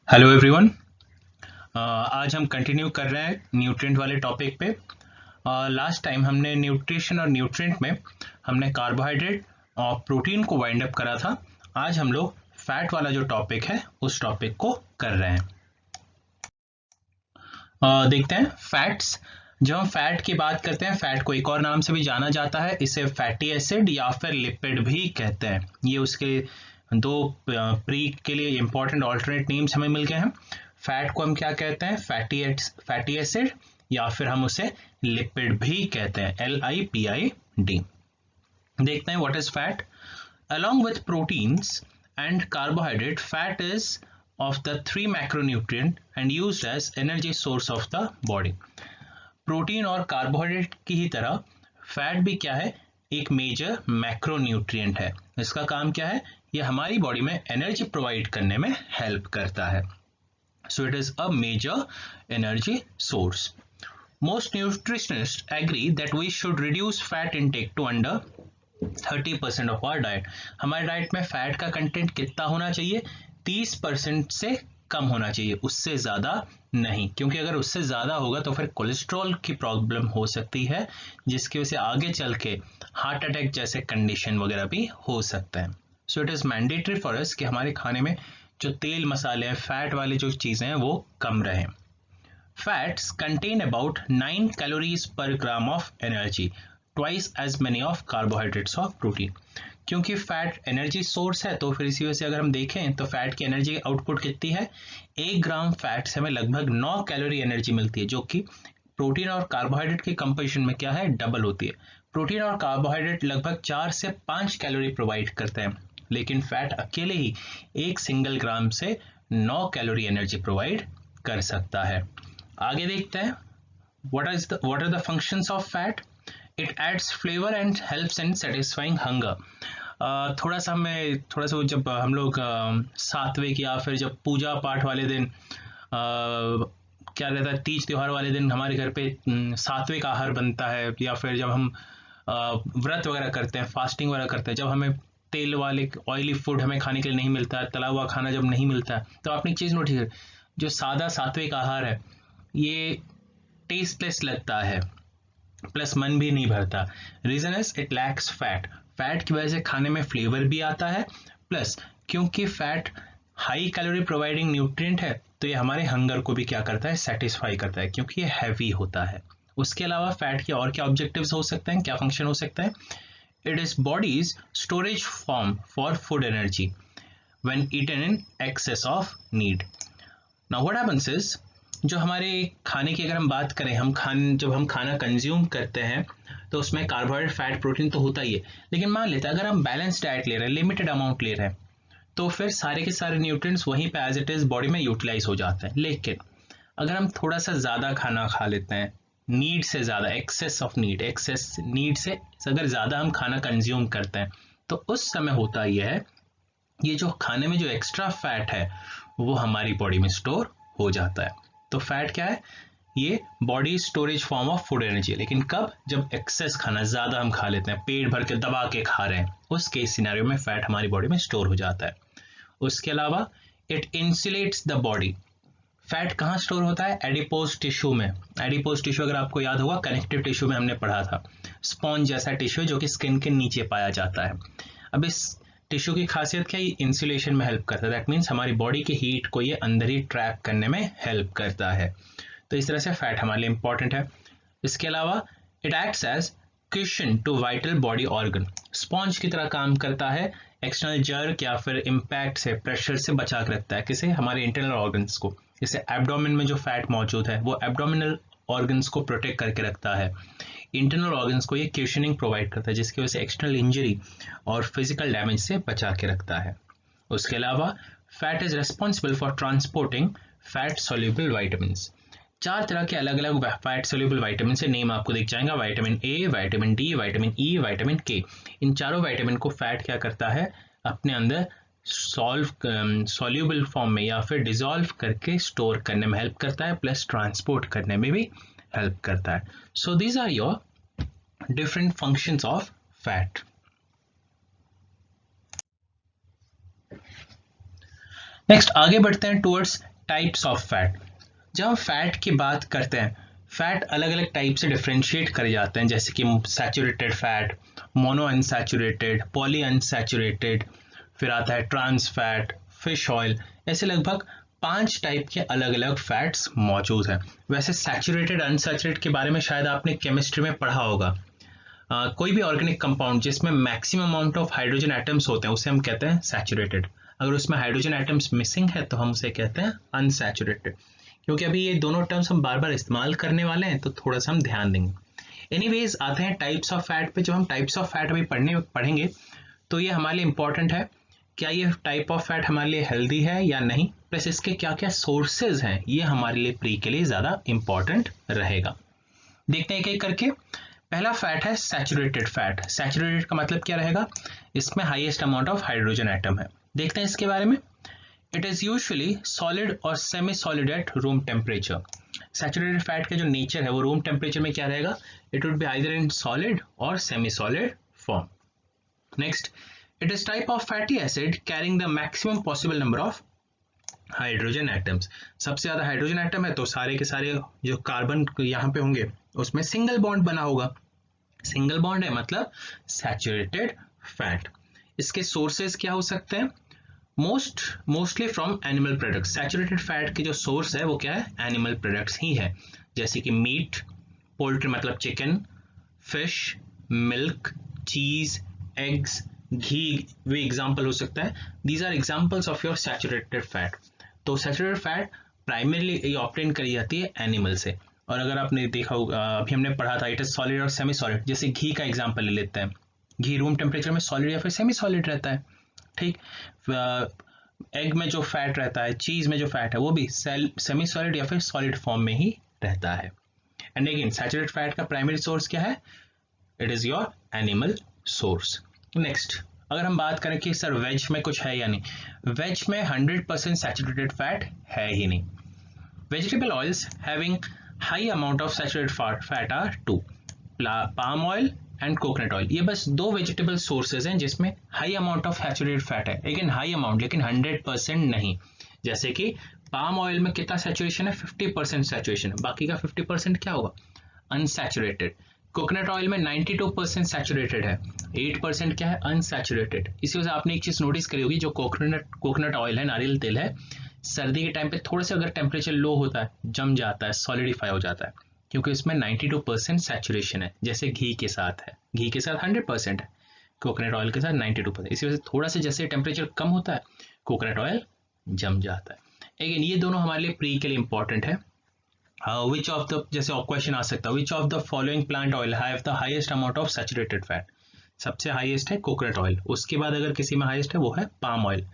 Hello everyone. आज हम continue कर रहे हैं न्यूट्रिएंट वाले टॉपिक पे। लास्ट टाइम हमने न्यूट्रिशन और न्यूट्रिएंट में हमने कार्बोहाइड्रेट और प्रोटीन को वाइंड अप करा था। आज हम लोग फैट वाला जो टॉपिक है उस टॉपिक को कर रहे हैं। देखते हैं फैट्स। जब हम फैट की बात करते हैं, फैट को एक और नाम से भी जाना जाता है, इसे फैटी एसिड या फिर लिपिड भी कहते हैं। ये उसके दो प्री के लिए इंपॉर्टेंट ऑल्टरनेट नेम्स हमें मिल गए हैं। फैट को हम क्या कहते हैं? फैटी एसिड या फिर हम उसे लिपिड भी कहते हैं, LIPID। देखते हैं what is fat. Along with proteins and carbohydrate, fat is of the three macronutrient and used as energy source of the body. Protein और कार्बोहाइड्रेट की ही तरह फैट भी क्या है? एक मेजर मैक्रोन्यूट्रिएंट है। इसका काम क्या है? ये हमारी बॉडी में एनर्जी प्रोवाइड करने में हेल्प करता है। So it is a major energy source. Most nutritionists agree that we should reduce fat intake to under 30% of our diet. हमारे डाइट में फैट का कंटेंट कितना होना चाहिए? 30% से कम होना चाहिए, उससे ज्यादा नहीं, क्योंकि अगर उससे ज्यादा होगा तो फिर कोलेस्ट्रॉल की प्रॉब्लम हो सकती है, जिसकी वजह से आगे चल के हार्ट अटैक जैसे कंडीशन वगैरह भी हो सकता है। So it is mandatory for us कि हमारे खाने में जो तेल मसाले हैं, फैट वाली जो चीजें हैं वो कम रहें। Fats contain about 9 calories per gram of energy, twice as many of carbohydrates of protein। क्योंकि फैट एनर्जी सोर्स है तो फिर इसी वजह से अगर हम देखें तो फैट की एनर्जी आउटपुट कितनी है? 1 ग्राम फैट से हमें लगभग 9 कैलोरी एनर्जी मिलती है, जो कि प्रोटीन और कार्बोहाइड्रेट की कंपोजिशन में क्या है? डबल होती है। प्रोटीन और कार्बोहाइड्रेट लगभग 4 से 5 कैलोरी प्रोवाइड करते हैं, लेकिन फैट अकेले ही एक सिंगल ग्राम से 9 कैलोरी एनर्जी प्रोवाइड कर सकता है। आगे देखते हैं what are the functions of fat। it adds flavor and helps in satisfying hunger। थोड़ा सा जब हम लोग सात्विक या फिर जब पूजा पाठ वाले दिन क्या रहता है, तीज त्योहार वाले दिन हमारे घर पे सात्विक आहार बनता है, या फिर जब हम व्रत वगैरह करते हैं, फास्टिंग वगैरह करते हैं, जब हमें तेल वाले ऑयली फूड हमें खाने के लिए नहीं मिलता है, तला हुआ खाना जब नहीं मिलता है, तो आपने एक चीज नोट की, जो सादा सात्विक आहार है ये टेस्टलेस लगता है, प्लस मन भी नहीं भरता। Reason is it lacks fat. Fat की वजह से खाने में फ्लेवर भी आता है, प्लस क्योंकि fat high calorie providing nutrient है तो ये हमारे हंगर को भी क्या करता है? सेटिस्फाई करता है, क्योंकि ये हैवी होता है। उसके अलावा फैट के और क्या ऑब्जेक्टिव्स हो सकते हैं, क्या फंक्शन हो सकता है? It is body's storage form for food energy when eaten in excess of need. Now what happens is, जो हमारे खाने की अगर हम बात करें, जब हम खाना कंज्यूम करते हैं तो उसमें कार्बोहाइड्रेट, फैट, प्रोटीन तो होता ही है, लेकिन मान लेते हैं अगर हम बैलेंस डाइट ले रहे हैं, लिमिटेड अमाउंट ले रहे हैं, तो फिर सारे के सारे न्यूट्रिएंट्स वहीं पे एज इट इज बॉडी में यूटिलाइज हो जाते हैं। लेकिन अगर हम थोड़ा सा ज्यादा खाना खा लेते हैं, नीड से ज्यादा, एक्सेस नीड से अगर ज्यादा हम खाना कंज्यूम करते हैं, तो उस समय होता यह है, ये जो खाने में जो एक्स्ट्रा फैट है वो हमारी बॉडी में स्टोर हो जाता है। तो फैट क्या है? ये body storage form of food energy है। लेकिन कब? जब एक्सेस खाना ज्यादा हम खा लेते हैं, पेट भर के दबा के खा रहे हैं, उस केस सिनेरियो में फैट हमारी बॉडी में स्टोर हो जाता है। उसके अलावा it insulates the body. Fat कहाँ स्टोर होता है? एडिपोज टिश्यू में। एडिपोज टिश्यू अगर आपको याद होगा, कनेक्टिव टिश्यू में हमने पढ़ा था, स्पॉन्ज जैसा टिश्यू जो कि स्किन के नीचे पाया जाता है। अब इस टिश्यू की खासियत क्या है? इंसुलेशन में हेल्प करता है। दैट मीन्स हमारी बॉडी की हीट को ये अंदर ही ट्रैप करने में हेल्प करता है। तो इस तरह से फैट हमारे लिए इंपॉर्टेंट है। इसके अलावा it acts as cushion to vital body organ. Sponge की तरह काम करता है, एक्सटर्नल जर्क या फिर इम्पैक्ट से, प्रेशर से बचा कर रखता है। किसे? हमारे इंटरनल ऑर्गन्स को। जैसे एब्डोमेन में जो फैट मौजूद है वो एब्डोमिनल ऑर्गन्स को प्रोटेक्ट करके रखता है। इंटरनल ऑर्गन्स को ये क्वेश्चनिंग प्रोवाइड करता है, जिसकी वजह से एक्सटर्नल इंजरी और फिजिकल डैमेज से बचा के रखता है। उसके अलावा fat is responsible for transporting fat soluble vitamins. 4 तरह के अलग अलग फैट सोल्यूबल वाइटामिन से नेम आपको दिख जाएगा, vitamin A, vitamin D, vitamin E, vitamin के। इन चारों विटामिन को फैट क्या करता है? अपने अंदर सॉल्यूबल फॉर्म में या फिर डिसॉल्व करके स्टोर करने में हेल्प करता है, प्लस ट्रांसपोर्ट करने में भी हेल्प करता है। So these are your different functions of fat. Next आगे बढ़ते हैं टुवर्ड्स टाइप्स ऑफ फैट। जब हम फैट की बात करते हैं, फैट अलग अलग टाइप से डिफ्रेंशिएट करे जाते हैं, जैसे कि saturated fat, mono unsaturated, poly unsaturated, फिर आता है ट्रांस फैट, फिश ऑयल। ऐसे लगभग 5 टाइप के अलग अलग फैट्स मौजूद हैं। वैसे सैचुरेटेड अनसैचुरेटेड के बारे में शायद आपने केमिस्ट्री में पढ़ा होगा। कोई भी ऑर्गेनिक कंपाउंड जिसमें maximum amount of hydrogen atoms होते हैं उसे हम कहते हैं सैचुरेटेड। अगर उसमें हाइड्रोजन एटम्स मिसिंग है तो हम उसे कहते हैं अनसैचुरेटेड। क्योंकि अभी ये दोनों टर्म्स हम बार बार इस्तेमाल करने वाले हैं तो थोड़ा सा हम ध्यान देंगे। एनीवेज आते हैं टाइप्स ऑफ फैट पे। जब हम टाइप्स ऑफ फैट अभी पढ़ेंगे तो ये हमारे लिए इंपॉर्टेंट है, क्या ये टाइप ऑफ फैट हमारे लिए हेल्दी है या नहीं, प्लस इसके क्या क्या सोर्सेज हैं, ये हमारे लिए प्री के लिए ज़्यादा इंपॉर्टेंट रहेगा। देखते हैं एक एक करके। पहला फैट है सैचुरेटेड फैट। सैचुरेटेड का मतलब क्या रहेगा, इसमें highest amount of hydrogen atom है। देखते हैं इसके बारे में। इट इज यूजुअली सॉलिड और semi solid at room temperature. Saturated fat का जो नेचर है वो रूम टेम्परेचर में क्या रहेगा, it would be either in solid और semi solid form. Next, it is type of fatty acid carrying the maximum possible number of hydrogen atoms. सबसे ज्यादा हाइड्रोजन एटम है तो सारे के सारे जो कार्बन यहाँ पे होंगे उसमें सिंगल बॉन्ड बना होगा। सिंगल बॉन्ड है मतलब सैचुरेटेड फैट। इसके सोर्सेज क्या हो सकते हैं, mostly from animal products. Saturated fat के जो सोर्स है वो क्या है, एनिमल प्रोडक्ट्स ही है, जैसे कि मीट, पोल्ट्री मतलब chicken, fish, milk, cheese, eggs, ghee भी एग्जाम्पल हो सकता है। These are examples of your saturated fat. तो सैचुरेटेड फैट प्राइमरली ऑब्टेन करी जाती है एनिमल से। और अगर आपने देखा होगा, अभी हमने पढ़ा था, इट इज सॉलिड और सेमी सॉलिड। जैसे घी का एग्जाम्पल ले लेते हैं, घी रूम टेम्परेचर में सॉलिड या फिर सेमी सॉलिड रहता है, ठीक। एग में जो फैट रहता है, चीज में जो फैट है वो भी सेमी सॉलिड या फिर सॉलिड फॉर्म में ही रहता है। एंड अगेन सैचुरेटेड फैट का प्राइमरी सोर्स क्या है, it is your animal source. Next, अगर हम बात करें कि सर वेज में कुछ है या नहीं, वेज में 100% सैचुरेटेड फैट है ही नहीं। Vegetable oils having high amount of saturated fat are 2, palm oil and coconut oil. ये बस 2 वेजिटेबल सोर्सेज हैं जिसमें high amount of saturated fat है, लेकिन हाई अमाउंट, लेकिन 100% नहीं। जैसे कि पाम ऑयल में कितना सैचुरेशन है, 50% सैचुरेशन है, बाकी का 50% क्या होगा, अनसैचुरेटेड। कोकोनट ऑयल में 92% सैचुरेटेड है, 8% क्या है, अनसैचुरेटेड। इसी वजह से आपने एक चीज नोटिस करी होगी, जो कोकोनट ऑयल है, नारियल तेल है, सर्दी के टाइम पे थोड़ा सा अगर टेम्परेचर लो होता है, जम जाता है, सॉलिडिफाई हो जाता है, क्योंकि इसमें 92% सैचुरेशन है। जैसे घी के साथ है, घी के साथ 100% है, कोकोनट ऑयल के साथ 92%। इसी वजह से थोड़ा सा जैसे टेम्परेचर कम होता है, कोकोनट ऑयल जम जाता है। अगेन ये दोनों हमारे लिए प्री के लिए इंपॉर्टेंट है। विच ऑफ द, जैसे क्वेश्चन आ सकता है, which of the following plant oil have the highest amount of saturated fat. सबसे हाईएस्ट है कोकोनट ऑयल, उसके बाद अगर किसी में हाईएस्ट है वो है पाम ऑयल।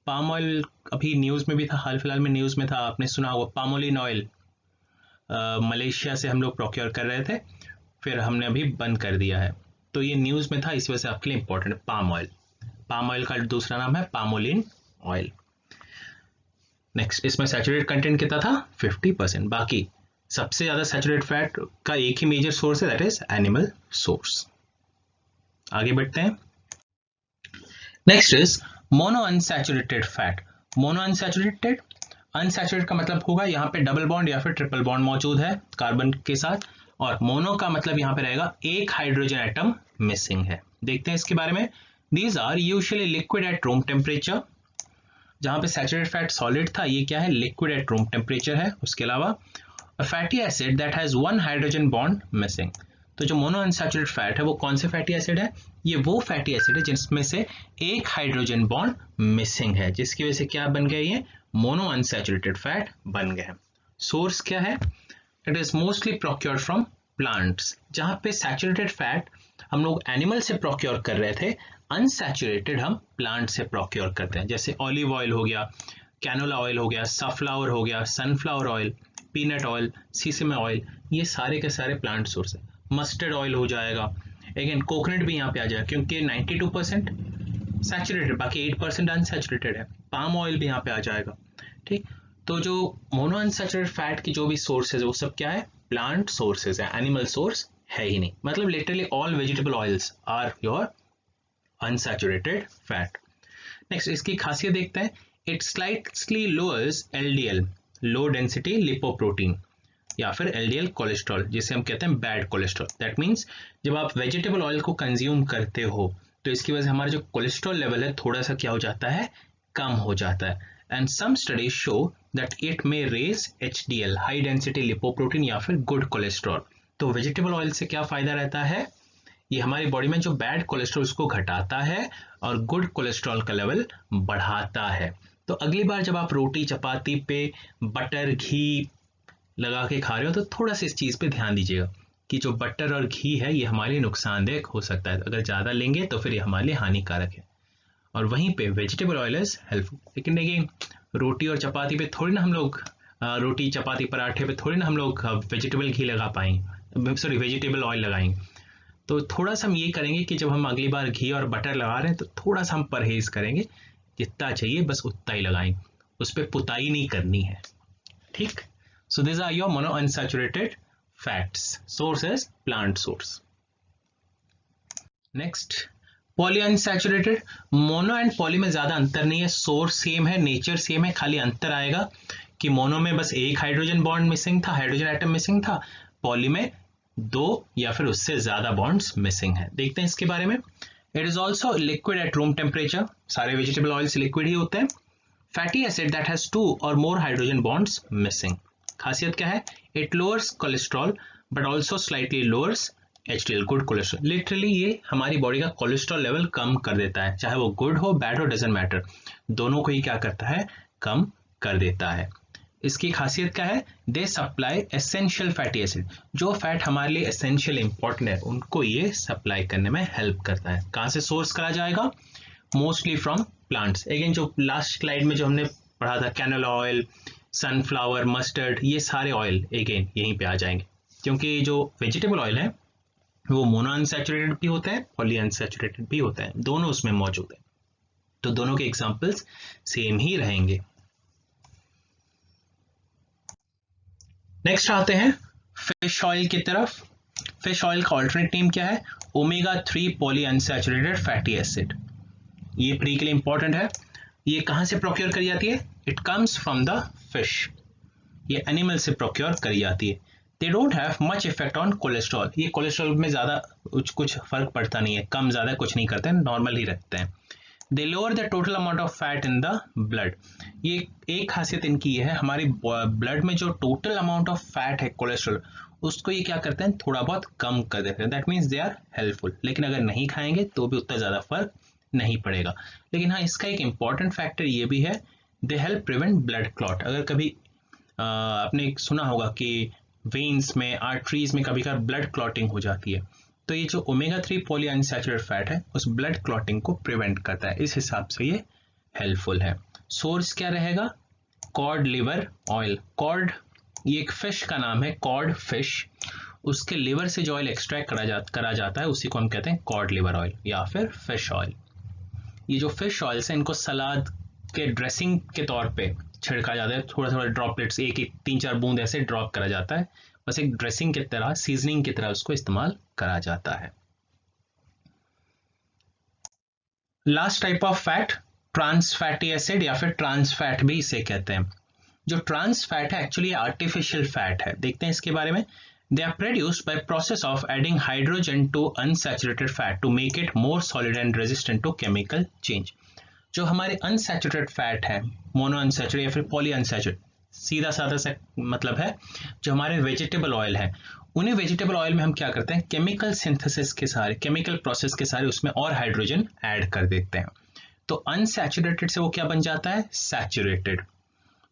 पाम ऑयल अभी न्यूज में भी था, हाल फिलहाल में न्यूज में था, आपने सुना होगा पामोलिन ऑयल मलेशिया से हम लोग प्रोक्योर कर रहे थे, फिर हमने अभी बंद कर दिया है, तो ये न्यूज में था, इस वजह से आपके लिए इंपॉर्टेंट है पाम ऑयल। पाम ऑयल का दूसरा नाम है पामोलिन ऑयल। नेक्स्ट, इसमें सैचुरेटेड कंटेंट कितना था, 50%। बाकी सबसे ज्यादा सैचुरेटेड फैट का एक ही मेजर सोर्स है, दैट इज एनिमल सोर्स। आगे बढ़ते हैं। Next is mono unsaturated fat. Mono unsaturated, unsaturated का मतलब होगा यहाँ पे डबल बॉन्ड या फिर ट्रिपल बॉन्ड मौजूद है कार्बन के साथ, और मोनो का मतलब यहाँ पे रहेगा एक हाइड्रोजन एटम मिसिंग है। देखते हैं इसके बारे में। These are usually liquid at room temperature. जहां पे सैचुरेटेड फैट सॉलिड था, ये क्या है, लिक्विड एट रूम टेम्परेचर है। उसके अलावा fatty acid that has 1 hydrogen bond missing. तो जो मोनो अनसैचुरेटेड फैट है वो कौन से फैटी एसिड है, ये वो फैटी एसिड है जिसमें से एक हाइड्रोजन बॉन्ड मिसिंग है, जिसकी वजह से क्या बन गया, ये मोनो अनसैचुरेटेड फैट बन गया। सोर्स क्या है, it is mostly procured from plants. जहां पे सैचुरेटेड फैट हम लोग एनिमल से प्रोक्योर कर रहे थे, अनसैचुरेटेड हम प्लांट से प्रोक्योर करते हैं। जैसे ऑलिव ऑयल हो गया, कैनोला ऑयल हो गया, सनफ्लावर हो गया, सनफ्लावर ऑयल, पीनट ऑयल, सीसम ऑयल, ये सारे के सारे प्लांट सोर्स है। मस्टर्ड ऑयल हो जाएगा, अगेन कोकोनट भी यहाँ पे आ जाएगा क्योंकि 92% सैचुरेटेड, बाकी 8% अनसैचुरेटेड है। पाम ऑयल भी यहाँ पे आ जाएगा, ठीक। तो जो मोनो अनसैचुरेटेड फैट की जो भी सोर्सेज है वो सब क्या है, प्लांट सोर्सेज है, एनिमल सोर्स है ही नहीं। मतलब literally all vegetable oils are your unsaturated fat. Next, इसकी खासियत देखते हैं। It slightly lowers LDL। Low density lipoprotein या फिर एलडीएल कोलेस्ट्रॉल, जिसे हम कहते हैं बैड कोलेस्ट्रॉल। दैट मीन्स जब आप वेजिटेबल ऑयल को कंज्यूम करते हो तो इसकी वजह से हमारा जो कोलेस्ट्रॉल लेवल है थोड़ा सा क्या हो जाता है, कम हो जाता है। And some studies show that it may raise HDL, high density lipoprotein या फिर गुड कोलेस्ट्रॉल। तो वेजिटेबल ऑयल से क्या फायदा रहता है, ये हमारी बॉडी में जो बैड कोलेस्ट्रॉल उसको घटाता है और गुड कोलेस्ट्रॉल का लेवल बढ़ाता है। तो अगली बार जब आप रोटी चपाती पे बटर घी लगा के खा रहे हो तो थोड़ा सा इस चीज पे ध्यान दीजिएगा कि जो बटर और घी है ये हमारे लिए नुकसानदेह हो सकता है, अगर ज्यादा लेंगे तो फिर ये हमारे लिए हानिकारक है। और वहीं पे वेजिटेबल ऑयल इज हेल्पफुल। लेकिन देखिए रोटी और चपाती पे थोड़ी ना हम लोग रोटी चपाती पराठे पे थोड़ी ना हम लोग वेजिटेबल घी लगा पाएंगे, सॉरी वेजिटेबल ऑयल लगाएंगे। तो थोड़ा सा हम ये करेंगे कि जब हम अगली बार घी और बटर लगा रहे हैं तो थोड़ा सा हम परहेज करेंगे, जितना चाहिए बस उतना ही लगाएंगे, उस पर पुताई नहीं करनी है, ठीक। So these are your monounsaturated fats. Source is plant source. Next, polyunsaturated. Mono and poly में ज्यादा अंतर नहीं है, सोर्स सेम है, नेचर सेम है, खाली अंतर आएगा कि मोनो में बस एक हाइड्रोजन बॉन्ड मिसिंग था, हाइड्रोजन एटम मिसिंग था, पॉली में 2 या फिर उससे ज्यादा बॉन्ड्स मिसिंग है। देखते हैं इसके बारे में। It is also liquid at room temperature, सारे वेजिटेबल ऑयल्स लिक्विड ही होते हैं। फैटी एसिड दैट हैज 2 और मोर हाइड्रोजन बॉन्ड्स मिसिंग। खासियत क्या है, it lowers cholesterol but also slightly lowers HDL, good cholesterol. Literally ये हमारी बॉडी का कोलेस्ट्रॉल लेवल कम कर देता है, चाहे वो गुड हो बैड हो डजंट मैटर, दोनों को ही क्या करता है, कम कर देता है। इसकी खासियत क्या है, दे सप्लाई एसेंशियल फैटी एसिड, जो फैट हमारे लिए एसेंशियल इंपॉर्टेंट है उनको ये सप्लाई करने में हेल्प करता है। कहाँ से सोर्स करा जाएगा, मोस्टली फ्रॉम प्लांट्स। अगेन जो लास्ट स्लाइड में जो हमने पढ़ा था कैनोला ऑयल, सनफ्लावर, मस्टर्ड, ये सारे ऑयल अगेन यहीं पे आ जाएंगे, क्योंकि जो वेजिटेबल ऑयल है वो मोनोअनसैचुरेटेड भी होता है, पॉलीअनसैचुरेटेड भी होता है, दोनों उसमें मौजूद है। तो दोनों के एग्जांपल्स सेम ही रहेंगे। नेक्स्ट आते हैं फिश ऑयल की तरफ। फिश ऑयल का ऑल्टरनेट नेम क्या है, ओमेगा 3 पॉलीअनसैचुरेटेड फैटी एसिड। ये प्री के लिए इंपॉर्टेंट है। ये कहां से प्रोक्योर करी जाती है, it comes from the fish, ये एनिमल से प्रोक्योर करी जाती है। They don't have much effect on cholesterol, ये कोलेस्ट्रॉल में ज्यादा कुछ फर्क पड़ता नहीं है, कम ज्यादा कुछ नहीं करते हैं, नॉर्मल ही रखते हैं। They lower the total amount of fat in the blood, ये एक खासियत इनकी है, हमारी ब्लड में जो टोटल अमाउंट ऑफ फैट है कोलेस्ट्रॉल उसको ये क्या करते हैं, थोड़ा बहुत कम कर देते हैं। That means they are helpful. लेकिन अगर नहीं खाएंगे तो भी उतना ज्यादा फर्क नहीं पड़ेगा। लेकिन हाँ, इसका एक इंपॉर्टेंट फैक्टर ये भी है, they help prevent blood clot. अगर कभी आपने सुना होगा कि वेन्स में, आर्टरीज में कभी कभी ब्लड क्लॉटिंग हो जाती है, तो ये जो ओमेगा 3 पॉलीअनसैचुरेटेड फैट है उस ब्लड क्लॉटिंग को प्रिवेंट करता है, इस हिसाब से ये हेल्पफुल है। सोर्स क्या रहेगा, कॉड लिवर ऑयल। कॉड ये एक फिश का नाम है, कॉड फिश, उसके लिवर से जो ऑयल एक्सट्रैक्ट करा जाता है उसी को हम कहते हैं कॉड लिवर ऑयल या फिर फिश ऑयल। ये जो फिश ऑयल है इनको सलाद के ड्रेसिंग के तौर पे छिड़का जाता है, थोड़ा थोड़ा ड्रॉपलेट्स, एक 3-4 बूंद ऐसे ड्रॉप करा जाता है, बस एक ड्रेसिंग की तरह, सीजनिंग की तरह उसको इस्तेमाल करा जाता है। Last type of fat, trans fatty acid या फिर ट्रांस फैट भी इसे कहते हैं। जो ट्रांस फैट है एक्चुअली आर्टिफिशियल फैट है। देखते हैं इसके बारे में। They are produced by process of adding hydrogen to unsaturated fat to make it more solid and resistant to chemical change. जो हमारे अनसैचुरेटेड फैट है, मोनो अनसैचुरेटेड या फिर पॉली अनसैचुरेटेड, सीधा साधा सा मतलब है, जो हमारे वेजिटेबल ऑयल है, उन्हें वेजिटेबल ऑयल में हम क्या करते हैं, केमिकल सिंथेसिस के सारे, केमिकल प्रोसेस के सारे उसमें और हाइड्रोजन ऐड कर देते हैं। तो अनसैचुरेटेड से वो क्या बन जाता है, सैचुरेटेड।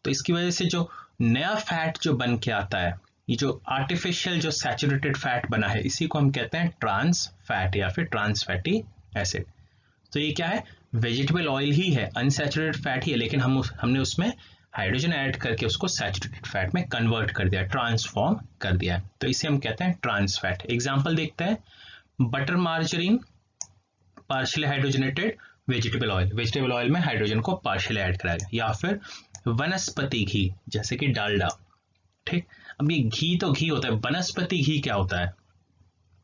तो इसकी वजह से जो नया फैट जो बन के आता है, ये जो आर्टिफिशियल जो सैचुरेटेड फैट बना है, इसी को हम कहते हैं ट्रांस फैट या फिर ट्रांस फैटी एसिड। तो ये क्या है, वेजिटेबल ऑयल ही है, अनसैचुरेटेड फैट ही है, लेकिन हमने उसमें हाइड्रोजन ऐड करके उसको सैचुरेटेड फैट में कन्वर्ट कर दिया, ट्रांसफॉर्म कर दिया, तो इसे हम कहते हैं ट्रांस फैट। एग्जांपल देखते हैं, butter margarine partially hydrogenated vegetable oil, vegetable oil में हाइड्रोजन को पार्शियली ऐड कराया गया, या फिर वनस्पति घी जैसे कि डालडा। ठीक, अब ये घी तो घी होता है, वनस्पति घी क्या होता है,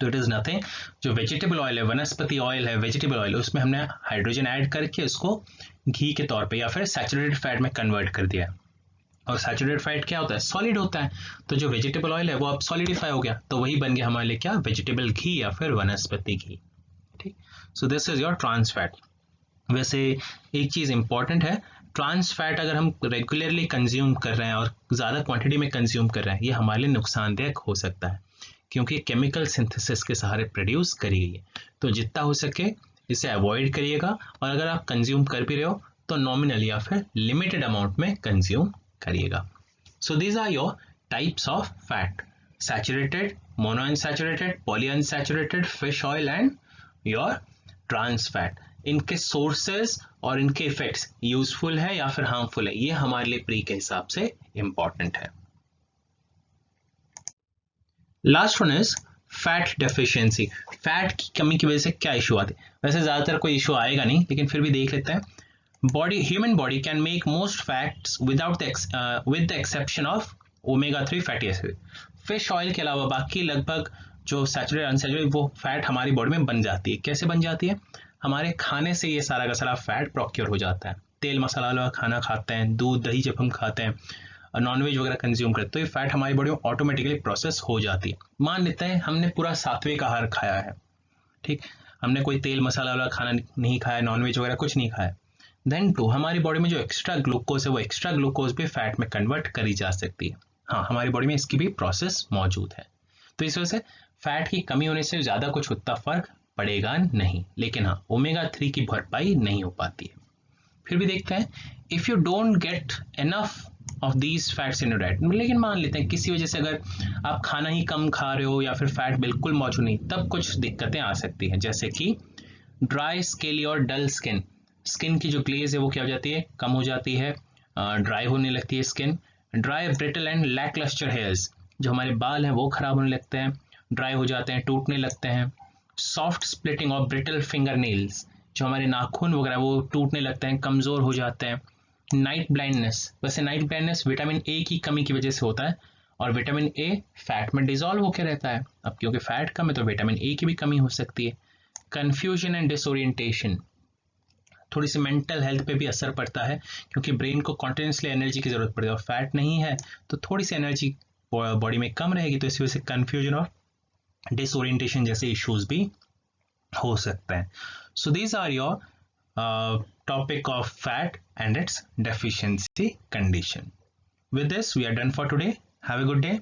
तो इट इज नथिंग, जो वेजिटेबल ऑयल है, वनस्पति ऑयल है, वेजिटेबल ऑयल, उसमें हमने हाइड्रोजन ऐड करके उसको घी के तौर पे या फिर सैचुरेटेड फैट में कन्वर्ट कर दिया। और सैचुरेटेड फैट क्या होता है, सॉलिड होता है। तो जो वेजिटेबल ऑयल है वो अब सॉलिडिफाई हो गया, तो वही बन गया हमारे लिए क्या, वेजिटेबल घी या फिर वनस्पति घी। ठीक, so this is your trans fat. वैसे एक चीज इंपॉर्टेंट है, ट्रांस फैट अगर हम रेगुलरली कंज्यूम कर रहे हैं और ज़्यादा क्वांटिटी में कंज्यूम कर रहे हैं, ये हमारे लिए नुकसानदायक हो सकता है, क्योंकि केमिकल सिंथेसिस के सहारे प्रोड्यूस करी गई है। तो जितना हो सके इसे अवॉइड करिएगा, और अगर आप कंज्यूम कर भी रहे हो तो नॉमिनल या फिर लिमिटेड अमाउंट में कंज्यूम करिएगा। So these are your types of fat: saturated, monounsaturated, polyunsaturated, fish oil and your trans fat. इनके सोर्सेज और इनके इफेक्ट्स यूजफुल है या फिर हार्मफुल है, ये हमारे लिए प्री के हिसाब से इंपॉर्टेंट है। Last one is fat deficiency. Fat की कमी की वजह से क्या इशू आते हैं? वैसे ज्यादातर कोई इशू आएगा नहीं, लेकिन फिर भी देख लेते हैं। Human body can make most fats without with the exception of omega 3 fatty acid. Fish oil के अलावा बाकी लगभग जो सैचुरेटेड अनसैचुरेटेड वो फैट हमारी बॉडी में बन जाती है। कैसे बन जाती है? हमारे खाने से ये सारा का सारा फैट प्रोक्योर हो जाता है। तेल मसाला वाला खाना खाते हैं, दूध दही जब हम खाते हैं, नॉनवेज वगैरह कंज्यूम करते हैं, तो ये फैट हमारी बॉडी में ऑटोमेटिकली प्रोसेस हो जाती है। मान लेते हैं हमने पूरा सात्विक आहार खाया है, ठीक, हमने कोई तेल मसाला वाला खाना नहीं खाया, नॉनवेज वगैरह कुछ नहीं खाया, देन टू हमारी बॉडी में जो एक्स्ट्रा ग्लूकोज है वो एक्स्ट्रा ग्लूकोज भी फैट में कन्वर्ट करी जा सकती है। हाँ, हमारी बॉडी में इसकी भी प्रोसेस मौजूद है। तो इस वजह से फैट की कमी होने से ज़्यादा कुछ उतना फर्क पड़ेगा नहीं, लेकिन हाँ, ओमेगा 3 की भरपाई नहीं हो पाती है। फिर भी देखते हैं, if you don't get enough of these fats in your diet, लेकिन मान लेते हैं किसी वजह से अगर आप खाना ही कम खा रहे हो या फिर फैट बिल्कुल मौजूद नहीं, तब कुछ दिक्कतें आ सकती हैं, जैसे कि ड्राई, स्केली और डल स्किन। स्किन की जो ग्लेज है वो क्या हो जाती है, कम हो जाती है, ड्राई होने लगती है skin. Dry, brittle and lacklustre hairs, जो हमारे बाल हैं वो खराब होने लगते हैं, ड्राई हो जाते हैं, टूटने लगते हैं। सॉफ्ट स्प्लिटिंग और ब्रिटल फिंगर नेल्स, जो हमारे नाखून वगैरह वो टूटने लगते हैं, कमज़ोर हो जाते हैं। नाइट ब्लाइंडनेस, वैसे नाइट ब्लाइंडनेस विटामिन ए की कमी की वजह से होता है, और विटामिन ए फैट में डिजॉल्व होकर रहता है। अब क्योंकि फैट कम है तो विटामिन ए की भी कमी हो सकती है। कन्फ्यूजन एंड डिसोरिएंटेशन, थोड़ी सी मेंटल हेल्थ पे भी असर पड़ता है, क्योंकि ब्रेन को कॉन्टिन्यूसली एनर्जी की जरूरत पड़ती है, और फैट नहीं है तो थोड़ी सी एनर्जी बॉडी में कम रहेगी, तो इस वजह से कन्फ्यूजन और डिसोरिएंटेशन जैसे इश्यूज भी हो सकते हैं। So these are your topic of fat and its deficiency condition. With this, we are done for today. Have a good day.